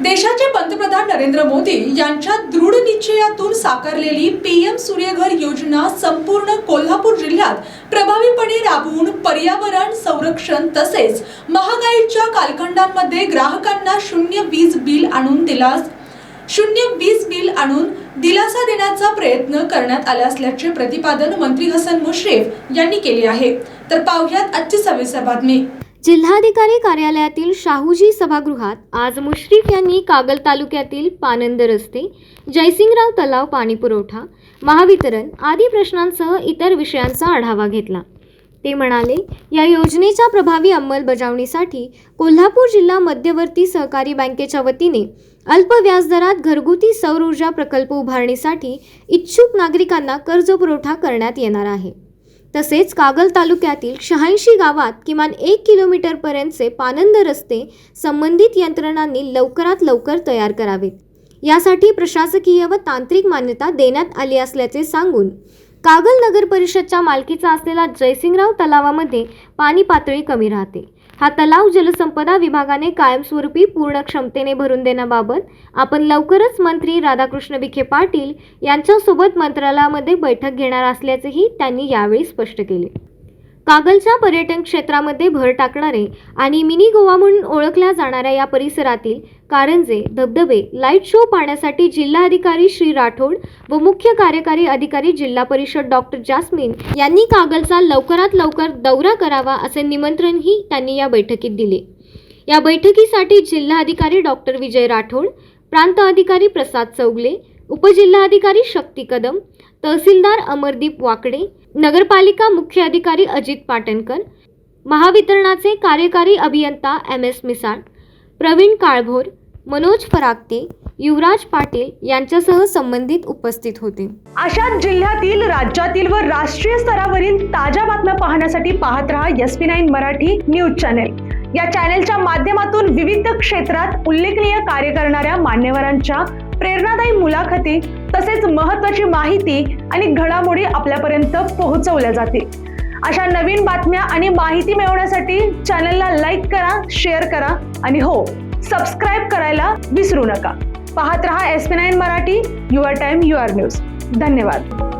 देशाचे पंतप्रधान नरेंद्र मोदी यांच्या दृढ निश्चयातून साकारलेली पीएम सूर्यघर योजना संपूर्ण कोल्हापूर जिल्ह्यात प्रभावीपणे राबवून पर्यावरण संरक्षण तसेच महागाईच्या कालखंडामध्ये ग्राहकांना शून्य वीज बिल आणून दिलासा देण्याचा प्रयत्न करण्यात आला असल्याचे प्रतिपादन मंत्री हसन मुश्रीफ यांनी केले आहे। तर पाहुयात आजची सविस्तर बातमी। जिल्हाधिकारी कार्यालयातील शाहूजी सभागृहात आज मुश्रीफ यांनी कागल तालुक्यातील पानंद रस्ते, जयसिंगराव तलाव पाणीपुरवठा, महावितरण आदी प्रश्नांसह इतर विषयांचा आढावा घेतला। ते म्हणाले, या योजनेच्या प्रभावी अंमलबजावणीसाठी कोल्हापूर जिल्हा मध्यवर्ती सहकारी बँकेच्या वतीने अल्प व्याजदरात घरगुती सौर ऊर्जा प्रकल्प उभारणीसाठी इच्छुक नागरिकांना कर्ज पुरवठा करण्यात येणार आहे। तसेच कागल तालुक्यातील 86 गावात किमान 1 किलोमीटरपर्यंतचे पानंद रस्ते संबंधित यंत्रणांनी लवकरात लवकर तयार करावेत, यासाठी प्रशासकीय व तांत्रिक मान्यता देण्यात आली असल्याचे सांगून कागल नगर परिषदच्या मालकीचा असलेला जयसिंगराव तलावामध्ये पाणी पातळी कमी राहते। हा तलाव जलसंपदा विभागाने कायमस्वरूपी पूर्ण क्षमतेने भरून देण्याबाबत आपण लवकरच मंत्री राधाकृष्ण विखे पाटील यांच्यासोबत मंत्रालयामध्ये बैठक घेणार असल्याचेही त्यांनी यावेळी स्पष्ट केले। कागलच्या पर्यटन क्षेत्रामध्ये भर टाकणारे आणि मिनी गोवा म्हणून ओळखल्या जाणाऱ्या या परिसरातील कारंजे, धबधबे, लाईट शो पाहण्यासाठी जिल्हाधिकारी श्री राठोड व मुख्य कार्यकारी अधिकारी जिल्हा परिषद डॉक्टर जास्मिन यांनी कागलचा लवकरात लवकर दौरा करावा असे निमंत्रणही त्यांनी या बैठकीत दिले। या बैठकीसाठी जिल्हाधिकारी डॉक्टर विजय राठोड, प्रांत अधिकारी प्रसाद चौगले, उपजिल्हाधिकारी शक्ती कदम, तहसीलदार अमरदीप वाकडे, नगरपालिका मुख्य अधिकारी अजित पाटणकर, महावितरणाचे कार्यकारी अभियंता MS मिसाळ, प्रवीण काळभोर, मनोज फरागते, युवराज पाटील यांच्यासह संबंधित उपस्थित होते। अशाच जिल्ह्यातील, राज्यातील व राष्ट्रीय स्तरावरील ताज्या बातम्या पाहण्यासाठी पाहत रहा SP9 मराठी न्यूज चॅनेल। या चॅनेलच्या माध्यमातून विविध क्षेत्रात उल्लेखनीय कार्य करणाऱ्या मान्यवरांच्या प्रेरणादायी मुलाखती तसेच महत्त्वाची माहिती आणि घडामोडी आपल्यापर्यंत पोहोचवल्या जातील। अशा नवीन बातम्या आणि माहिती मिळवण्यासाठी चॅनलला लाईक करा, शेअर करा आणि हो, सबस्क्राईब करायला विसरू नका। पाहत रहा SP9 Marathi, your time your news. धन्यवाद।